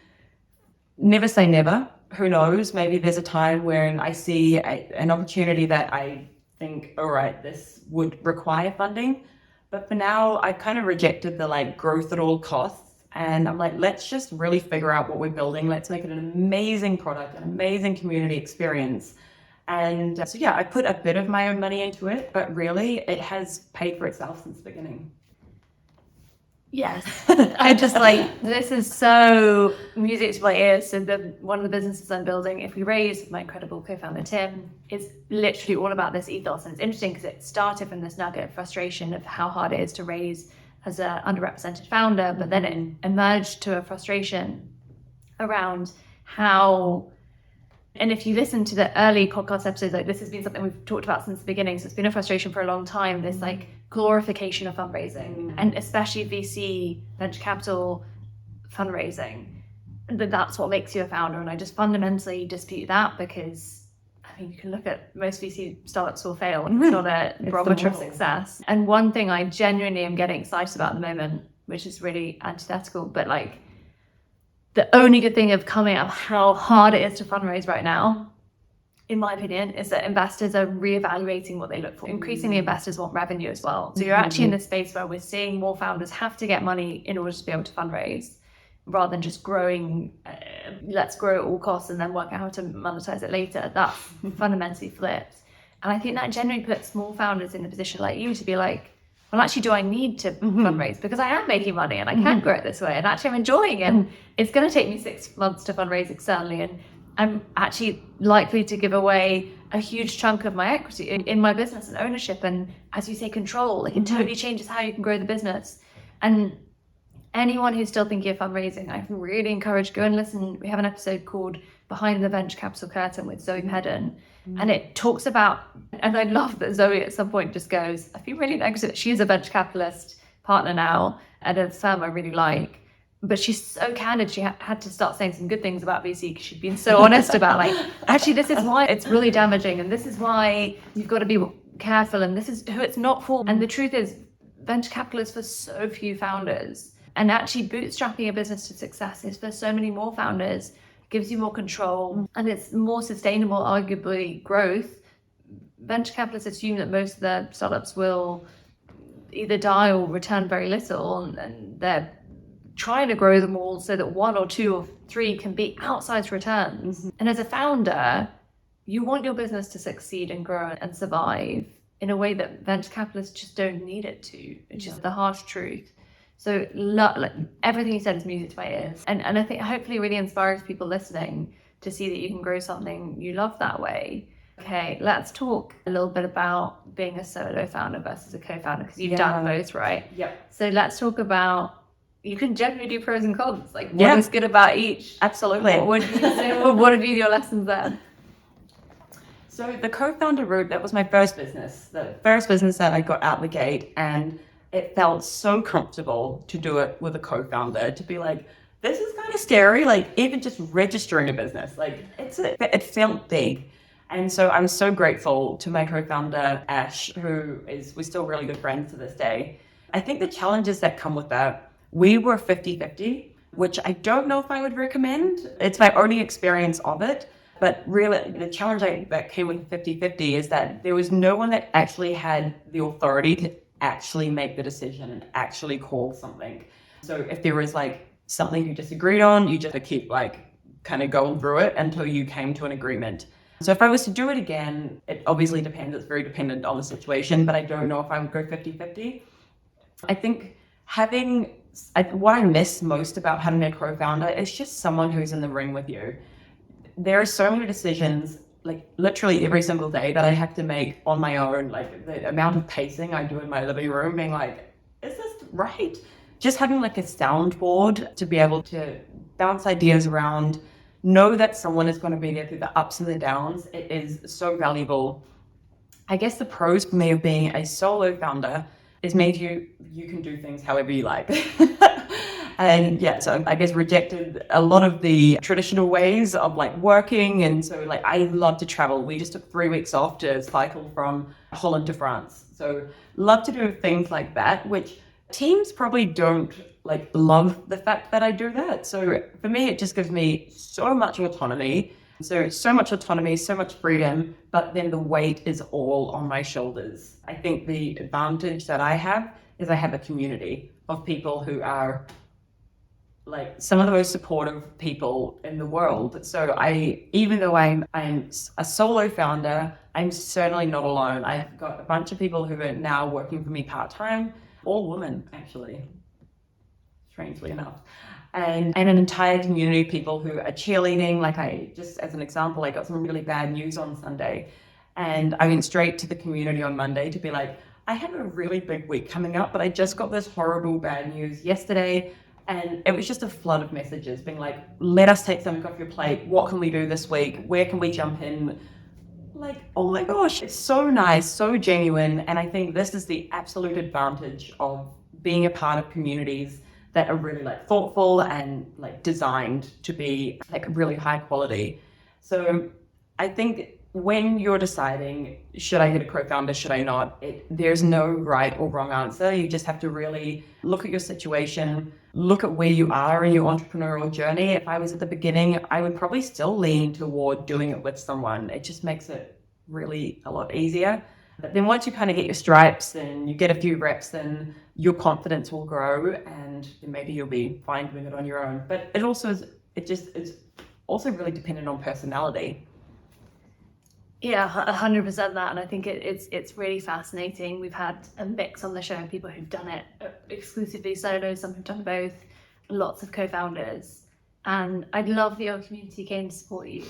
[SPEAKER 1] never say never. Who knows? Maybe there's a time when I see an opportunity that I think, all right, this would require funding. But for now, I kind of rejected the like growth at all costs. And I'm like, let's just really figure out what we're building. Let's make it an amazing product, an amazing community experience. And so, yeah, I put a bit of my own money into it, but really it has paid for itself since the beginning.
[SPEAKER 2] Yes. I just like, this is so music to my ears. So one of the businesses I'm building, if we raise, my incredible co-founder Tim, it's literally all about this ethos. And it's interesting because it started from this nugget of frustration of how hard it is to raise as an underrepresented founder, but then it emerged to a frustration around how, and if you listen to the early podcast episodes, like this has been something we've talked about since the beginning. So it's been a frustration for a long time, this like glorification of fundraising, and especially VC venture capital fundraising. That's what makes you a founder. And I just fundamentally dispute that, because I mean, you can look at most VC startups will fail. It's not a barometer of success. And one thing I genuinely am getting excited about at the moment, which is really antithetical, but like the only good thing of coming out of how hard it is to fundraise right now, in my opinion, is that investors are reevaluating what they look for. Increasingly, investors want revenue as well. So you're actually in this space where we're seeing more founders have to get money in order to be able to fundraise, rather than just growing, let's grow at all costs and then work out how to monetize it later. That's fundamentally flipped. And I think that generally puts small founders in a position like you to be like, well, actually, do I need to fundraise? Because I am making money and I can grow it this way. And actually, I'm enjoying it. And it's going to take me 6 months to fundraise externally. And I'm actually likely to give away a huge chunk of my equity in my business and ownership. And as you say, control, like it totally changes how you can grow the business. And anyone who's still thinking of fundraising, I really encourage, go and listen. We have an episode called Behind the Venture Capital Curtain with Zoe Hedden. And it talks about, and I love that Zoe at some point just goes, I feel really negative. She's a venture capitalist partner now at a firm I really like. But she's so candid. She had to start saying some good things about VC because she'd been so honest about, like, actually, this is why it's really damaging. And this is why you've got to be careful. And this is who it's not for. And the truth is, venture capital is for so few founders. And actually bootstrapping a business to success is for so many more founders. It gives you more control and it's more sustainable, arguably, growth. Venture capitalists assume that most of their startups will either die or return very little. And they're trying to grow them all so that 1 or 2 or 3 can be outsized returns. And as a founder, you want your business to succeed and grow and survive in a way that venture capitalists just don't need it to, which is the harsh truth. So like, everything you said is music to my ears. And I think hopefully it really inspires people listening to see that you can grow something you love that way. Okay, let's talk a little bit about being a solo founder versus a co-founder, because you've done both, right?
[SPEAKER 1] Yep.
[SPEAKER 2] So let's talk about, you can generally do pros and cons, like what is good about each.
[SPEAKER 1] Absolutely.
[SPEAKER 2] What do you say? What have been your lessons there?
[SPEAKER 1] So the co-founder route, that was my first business. The first business that I got out the gate, and it felt so comfortable to do it with a co-founder, to be like, this is kind of scary, like even just registering a business, like it felt big. And so I'm so grateful to my co-founder, Ash, we're still really good friends to this day. I think the challenges that come with that, we were 50-50, which I don't know if I would recommend. It's my only experience of it. But really, the challenge that came with 50-50 is that there was no one that actually had the authority to actually make the decision and actually call something. So if there was like something you disagreed on, you just had to keep like kind of going through it until you came to an agreement. So if I was to do it again, it obviously depends. It's very dependent on the situation, but I don't know if I would go 50-50. I think what I miss most about having a co-founder is just someone who's in the ring with you. There are so many decisions, like literally every single day, that I have to make on my own, like the amount of pacing I do in my living room, being like, is this right? Just having like a soundboard to be able to bounce ideas around, know that someone is going to be there through the ups and the downs. It is so valuable. I guess the pros for me of being a solo founder is maybe you can do things however you like. And yeah, so I guess rejected a lot of the traditional ways of like working. And so like, I love to travel. We just took 3 weeks off to cycle from Holland to France. So love to do things like that, which teams probably don't like love the fact that I do that. So for me, it just gives me so much autonomy. So much autonomy, so much freedom, but then the weight is all on my shoulders. I think the advantage that I have is I have a community of people who are like some of the most supportive people in the world. So even though I'm a solo founder, I'm certainly not alone. I've got a bunch of people who are now working for me part-time, all women actually, strangely enough. And an entire community of people who are cheerleading. Like just as an example, I got some really bad news on Sunday and I went straight to the community on Monday to be like, I have a really big week coming up, but I just got this horrible bad news yesterday. And it was just a flood of messages being like, let us take something off your plate. What can we do this week? Where can we jump in? Like, oh my gosh, it's so nice, so genuine. And I think this is the absolute advantage of being a part of communities that are really like thoughtful and like designed to be like really high quality. So I think when you're deciding, should I get a co-founder, should I not, there's no right or wrong answer. You just have to really look at your situation, look at where you are in your entrepreneurial journey. If I was at the beginning, I would probably still lean toward doing it with someone. It just makes it really a lot easier. But then once you kind of get your stripes and you get a few reps, then your confidence will grow and maybe you'll be fine doing it on your own. But it's also really dependent on personality.
[SPEAKER 2] Yeah, 100% that. And I think it's really fascinating. We've had a mix on the show of people who've done it exclusively solo, some who've done both, lots of co-founders. And I'd love that your community came to support you.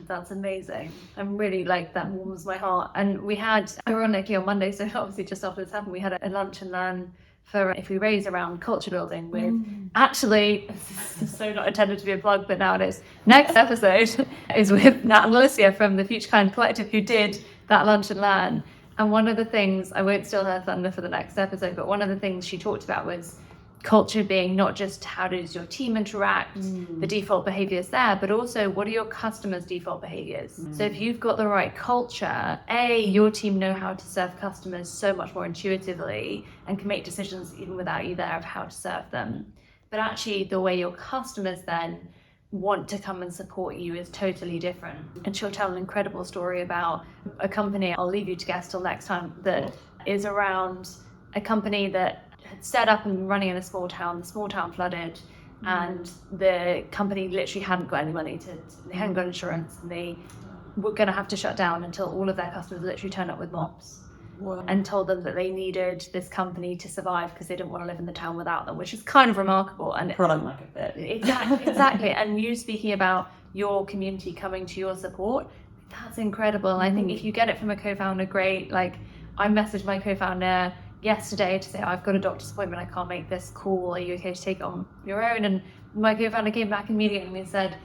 [SPEAKER 2] That's amazing. I'm really like, that warms my heart. And we had, ironically on Monday, so obviously just after this happened, we had a lunch and learn for if we raise around culture building with actually, this is so not intended to be a plug, but now it is. Next episode is with Nat and Alicia from the Future Kind Collective, who did that lunch and learn. And one of the things, I won't steal her thunder for the next episode, but one of the things she talked about was culture being not just how does your team interact, the default behaviors there, but also what are your customers' default behaviors. So if you've got the right culture, your team know how to serve customers so much more intuitively and can make decisions even without you there of how to serve them. But actually the way your customers then want to come and support you is totally different. And she'll tell an incredible story about a company, I'll leave you to guess till next time, that is around a company that had set up and running in a small town. The small town flooded, and the company literally hadn't got any money they hadn't got insurance, and they were going to have to shut down until all of their customers literally turned up with mops. Wow. And told them that they needed this company to survive because they didn't want to live in the town without them, which is kind of remarkable. And
[SPEAKER 1] product market fit.
[SPEAKER 2] Exactly. And you speaking about your community coming to your support, that's incredible. And I think if you get it from a co-founder, great. Like, I messaged my co-founder yesterday to say, I've got a doctor's appointment, I can't make this call, are you okay to take it on your own? And my co-founder came back immediately and said,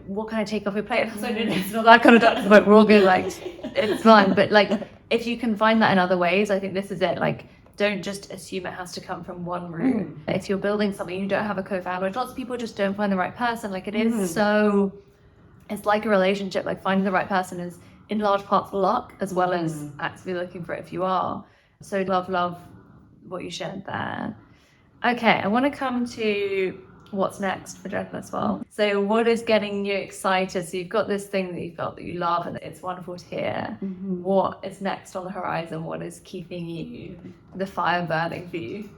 [SPEAKER 2] what can I take off your plate? I was like, no, it's not that kind of doctor's appointment, we're all good, like, it's fine. But like, if you can find that in other ways, I think this is it. Like, don't just assume it has to come from one route. If you're building something, you don't have a co-founder, which lots of people just don't find the right person. Like, it is so, it's like a relationship, like finding the right person is in large parts luck as well as actively looking for it if you are. So love what you shared there. Okay, I want to come to what's next for Generalist World. So what is getting you excited? So you've got this thing that you felt that you love and it's wonderful to hear. What is next on the horizon? What is keeping you, the fire burning for you?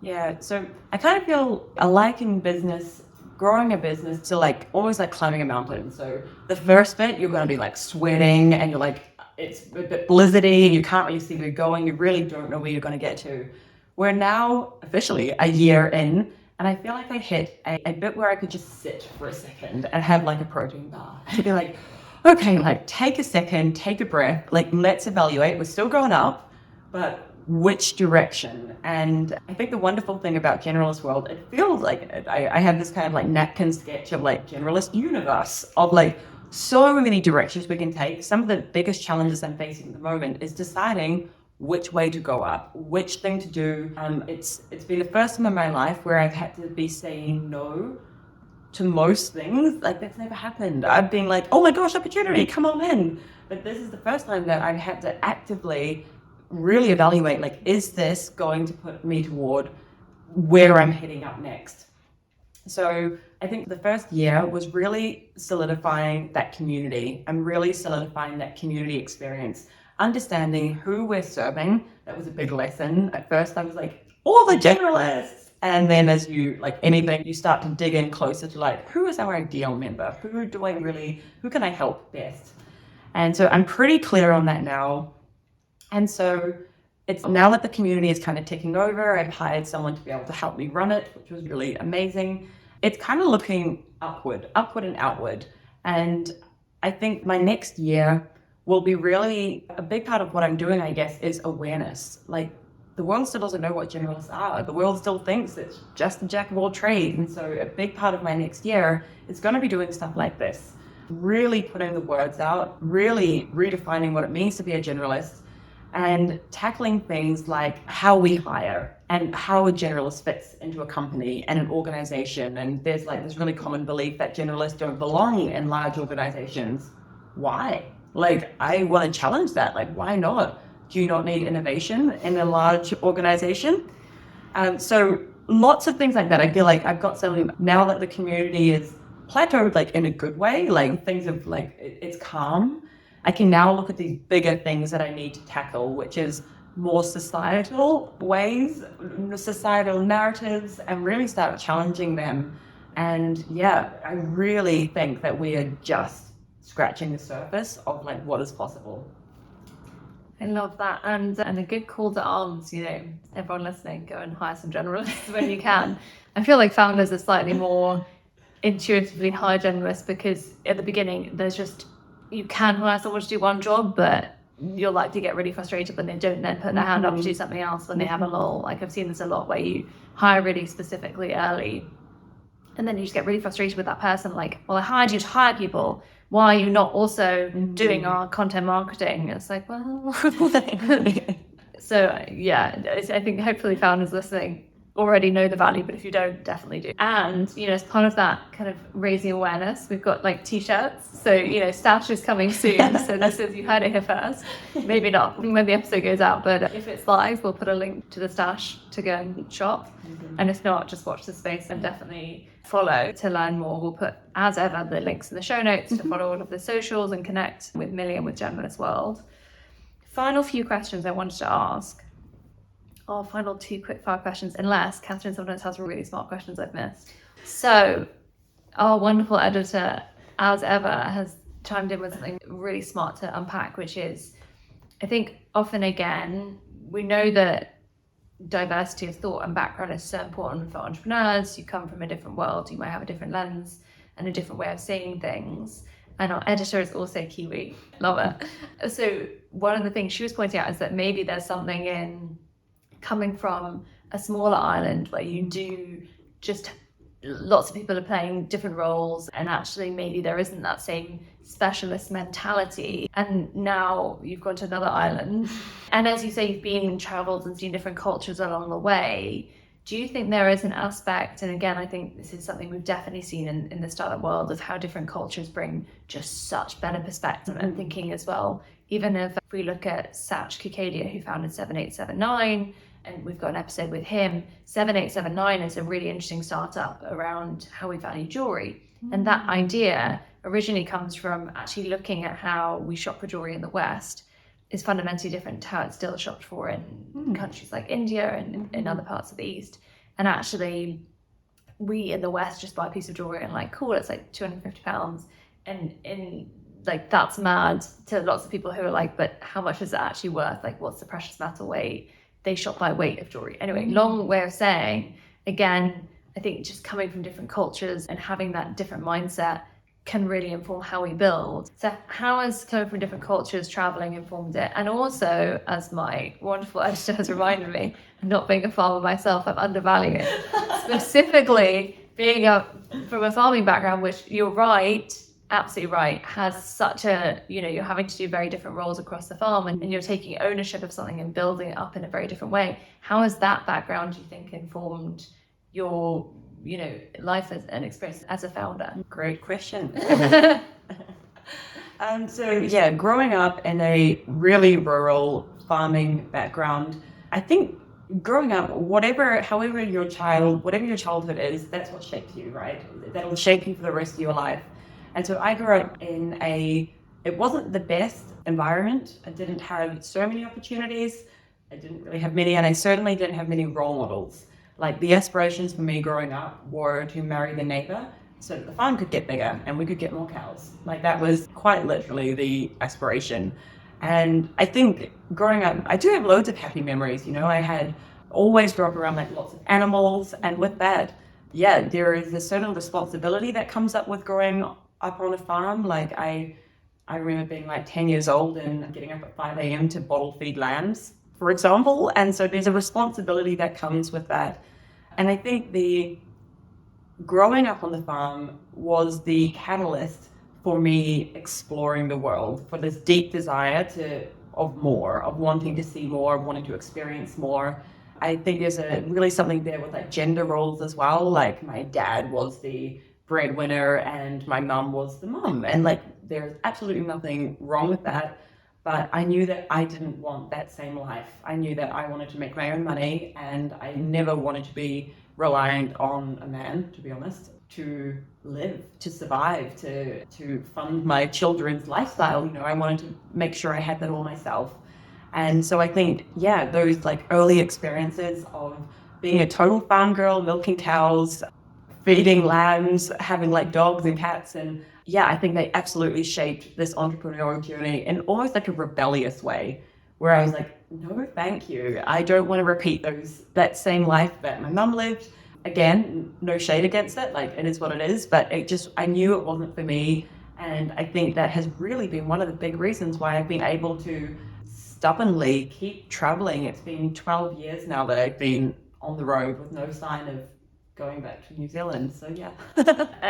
[SPEAKER 1] Yeah, so I kind of feel I like in business, growing a business to like almost like climbing a mountain. So the first bit, you're going to be like sweating and you're like, it's a bit blizzardy, you can't really see where you're going, you really don't know where you're going to get to. We're now officially a year in, and I feel like I hit a bit where I could just sit for a second and have like a protein bar. To be like, okay, like take a second, take a breath, like let's evaluate, we're still going up, but which direction? And I think the wonderful thing about Generalist World, it feels like I have this kind of like napkin sketch of like Generalist Universe, of like so many directions we can take. Some of the biggest challenges I'm facing at the moment is deciding which way to go up, which thing to do. It's been the first time in my life where I've had to be saying no to most things. Like, that's never happened. I've been like, oh my gosh, opportunity, come on in. But this is the first time that I've had to actively really evaluate, like, is this going to put me toward where I'm heading up next? So I think the first year was really solidifying that community. I'm really solidifying that community experience, understanding who we're serving. That was a big lesson. At first I was like, all the generalists. And then as you, like anything, you start to dig in closer to like, who is our ideal member? Who can I help best? And so I'm pretty clear on that now. And so it's now that the community is kind of taking over, I've hired someone to be able to help me run it, which was really amazing. It's kind of looking upward and outward. And I think my next year will be really a big part of what I'm doing, I guess, is awareness. Like, the world still doesn't know what generalists are. The world still thinks it's just a jack of all trades. And so a big part of my next year is going to be doing stuff like this, really putting the words out, really redefining what it means to be a generalist, and tackling things like how we hire and how a generalist fits into a company and an organization. And there's like this really common belief that generalists don't belong in large organizations. Why? Like, I want to challenge that. Like, why not? Do you not need innovation in a large organization? So lots of things like that. I feel like I've got something now that the community is plateaued, like in a good way, like things have like, it's calm. I can now look at these bigger things that I need to tackle, which is more societal ways, societal narratives, and really start challenging them. And yeah, I really think that we are just scratching the surface of like what is possible.
[SPEAKER 2] I love that. And a good call to arms, everyone listening, go and hire some generalists when you can. I feel like founders are slightly more intuitively hire generalists because at the beginning, you can hire someone to do one job, but
[SPEAKER 3] you're likely to get really frustrated when they don't then put their hand up to do something else when they have a lull. Like I've seen this a lot where you hire really specifically early and then you just get really frustrated with that person. Like, well, I hired you to hire people. Why are you not also doing our content marketing? It's like, well, so yeah, I think hopefully founders listening already know the value, but if you don't, definitely do. And, you know, as part of that kind of raising awareness, we've got like t-shirts. So, you know, stash is coming soon. So this is, you heard it here first. Maybe not when the episode goes out, but if it's live, we'll put a link to the stash to go and shop. And if not, just watch the space and definitely follow to learn more. We'll put, as ever, the links in the show notes to follow all of the socials and connect with Milly and with Generalist World. Final few questions I wanted to ask. Oh, final 2 quick fire questions, unless Catherine sometimes has really smart questions I've missed. So our wonderful editor, as ever, has chimed in with something really smart to unpack, which is, I think often again, we know that diversity of thought and background is so important for entrepreneurs. You come from a different world, you might have a different lens and a different way of seeing things. And our editor is also Kiwi. Love it. So one of the things she was pointing out is that maybe there's something in coming from a smaller island where you do just lots of people are playing different roles and actually maybe there isn't that same specialist mentality, and now you've gone to another island and as you say you've been and traveled and seen different cultures along the way. Do you think there is an aspect, and again I think this is something we've definitely seen in the startup world, of how different cultures bring just such better perspective and thinking as well? Even if we look at Satch Kikadia, who founded 7879, and we've got an episode with him. 7879 is a really interesting startup around how we value jewelry. And that idea originally comes from actually looking at how we shop for jewelry in the West is fundamentally different to how it's still shopped for in countries like India and in other parts of the East. And actually, we in the West just buy a piece of jewelry and like, cool, it's like £250. And in like, that's mad to lots of people who are like, but how much is it actually worth? Like, what's the precious metal weight? They shop by weight of jewelry. Anyway, long way of saying, again, I think just coming from different cultures and having that different mindset can really inform how we build. So how has coming from different cultures, traveling informed it? And also, as my wonderful editor has reminded me, not being a farmer myself, I'm undervaluing it. Specifically, being from a farming background, which you're right, absolutely right, has such a, you know, you're having to do very different roles across the farm and you're taking ownership of something and building it up in a very different way. How has that background, do you think, informed your, you know, life and experience as a founder?
[SPEAKER 1] Great question. So yeah, growing up in a really rural farming background, I think growing up, however your childhood is, that's what shaped you, right? That'll shape you for the rest of your life. And so I grew up in it wasn't the best environment. I didn't have so many opportunities. I didn't really have many, and I certainly didn't have many role models. Like, the aspirations for me growing up were to marry the neighbor so that the farm could get bigger and we could get more cows. Like, that was quite literally the aspiration. And I think growing up, I do have loads of happy memories. You know, I had always grew up around like lots of animals, and with that, yeah, there is a certain responsibility that comes up with growing up on a farm. Like, I remember being like 10 years old and getting up at 5 a.m. to bottle feed lambs, for example. And so there's a responsibility that comes with that. And I think the growing up on the farm was the catalyst for me exploring the world, for this deep desire of wanting to see more, of wanting to experience more. I think there's really something there with like gender roles as well. Like, my dad was the breadwinner and my mum was the mum, and like, there's absolutely nothing wrong with that. But I knew that I didn't want that same life. I knew that I wanted to make my own money, and I never wanted to be reliant on a man, to be honest, to live, to survive, to fund my children's lifestyle. You know, I wanted to make sure I had that all myself. And so I think, yeah, those like early experiences of being a total farm girl, milking cows, feeding lambs, having like dogs and cats, and yeah, I think they absolutely shaped this entrepreneurial journey in almost like a rebellious way, where I was like, no, thank you. I don't want to repeat that same life that my mum lived. Again, no shade against it, like, it is what it is, but I knew it wasn't for me. And I think that has really been one of the big reasons why I've been able to stubbornly keep traveling. It's been 12 years now that I've been on the road with no sign of going back to New Zealand. So yeah.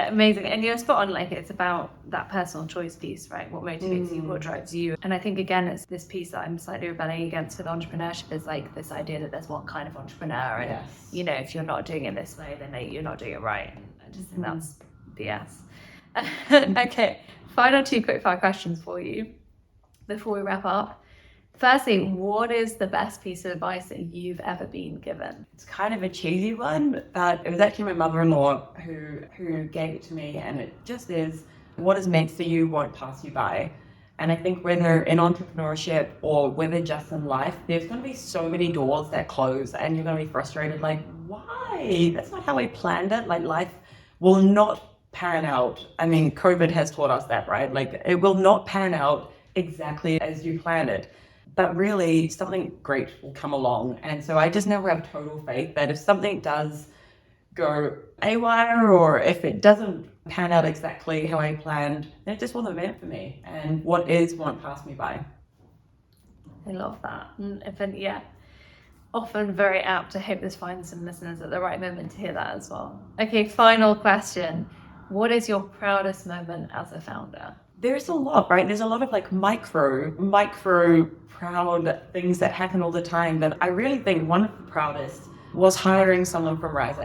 [SPEAKER 3] Amazing. And you're spot on, like it's about that personal choice piece, right? What motivates you, what drives you. And I think again, it's this piece that I'm slightly rebelling against with entrepreneurship is like this idea that there's one kind of entrepreneur. And you know, if you're not doing it this way, then you're not doing it right. And I just think that's BS. Okay. Final 2 quick fire questions for you before we wrap up. Firstly, what is the best piece of advice that you've ever been given?
[SPEAKER 1] It's kind of a cheesy one, but it was actually my mother-in-law who gave it to me, and it just is, what is meant for you won't pass you by. And I think whether in entrepreneurship or whether just in life, there's going to be so many doors that close and you're going to be frustrated, like, why? That's not how I planned it. Like, life will not pan out. I mean, COVID has taught us that, right? Like, it will not pan out exactly as you planned it. But really, something great will come along. And so I just never have total faith that if something does go AWire or if it doesn't pan out exactly how I planned, then it just wasn't meant for me. And what is won't pass me by.
[SPEAKER 3] I love that. Often very apt. I hope this finds some listeners at the right moment to hear that as well. Okay, final question. What is your proudest moment as a founder?
[SPEAKER 1] There's a lot, right? There's a lot of like micro proud things that happen all the time. But I really think one of the proudest was hiring someone from Rise,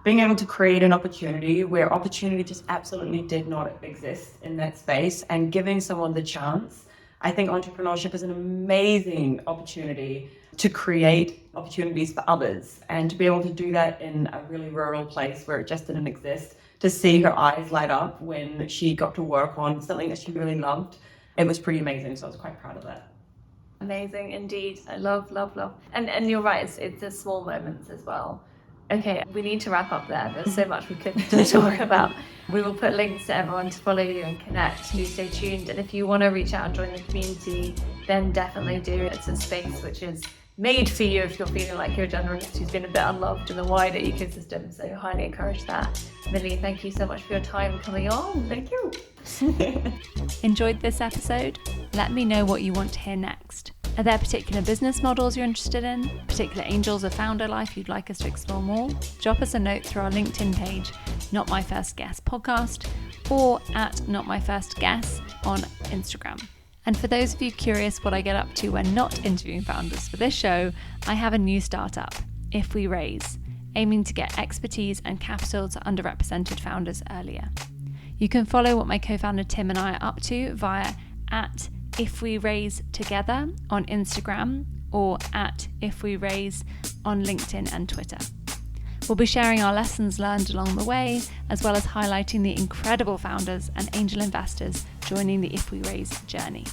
[SPEAKER 1] being able to create an opportunity where opportunity just absolutely did not exist in that space and giving someone the chance. I think entrepreneurship is an amazing opportunity to create opportunities for others and to be able to do that in a really rural place where it just didn't exist. To see her eyes light up when she got to work on something that she really loved, it was pretty amazing. So I was quite proud of that.
[SPEAKER 3] Amazing indeed. I love. And you're right, it's the small moments as well. Okay, we need to wrap up there. There's so much we could talk about. We will put links to everyone to follow you and connect. Do stay tuned. And if you want to reach out and join the community, then definitely do. It's a space which is made for you if you're feeling like you're a generalist who's been a bit unloved in the wider ecosystem. So highly encourage that. Milly, thank you so much for your time coming on.
[SPEAKER 1] Thank you.
[SPEAKER 2] Enjoyed this episode? Let me know what you want to hear next. Are there particular business models you're interested in? Particular angels of founder life you'd like us to explore more? Drop us a note through our LinkedIn page, Not My First Guess Podcast, or at Not My First Guess on Instagram. And for those of you curious what I get up to when not interviewing founders for this show, I have a new startup, If We Raise, aiming to get expertise and capital to underrepresented founders earlier. You can follow what my co-founder Tim and I are up to via at If We Raise Together on Instagram or at If We Raise on LinkedIn and Twitter. We'll be sharing our lessons learned along the way, as well as highlighting the incredible founders and angel investors joining the If We Raise journey.